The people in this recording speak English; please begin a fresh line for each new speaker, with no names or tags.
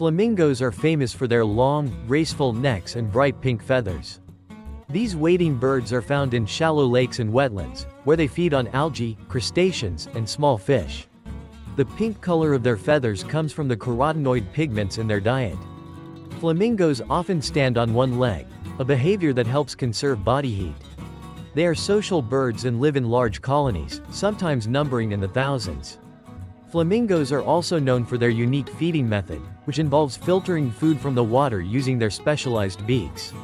Flamingos are famous for their long, graceful necks and bright pink feathers. These wading birds are found in shallow lakes and wetlands, where they feed on algae, crustaceans, and small fish. The pink color of their feathers comes from the carotenoid pigments in their diet. Flamingos often stand on one leg, a behavior that helps conserve body heat. They are social birds and live in large colonies, sometimes numbering in the thousands. Flamingos are also known for their unique feeding method, which involves filtering food from the water using their specialized beaks.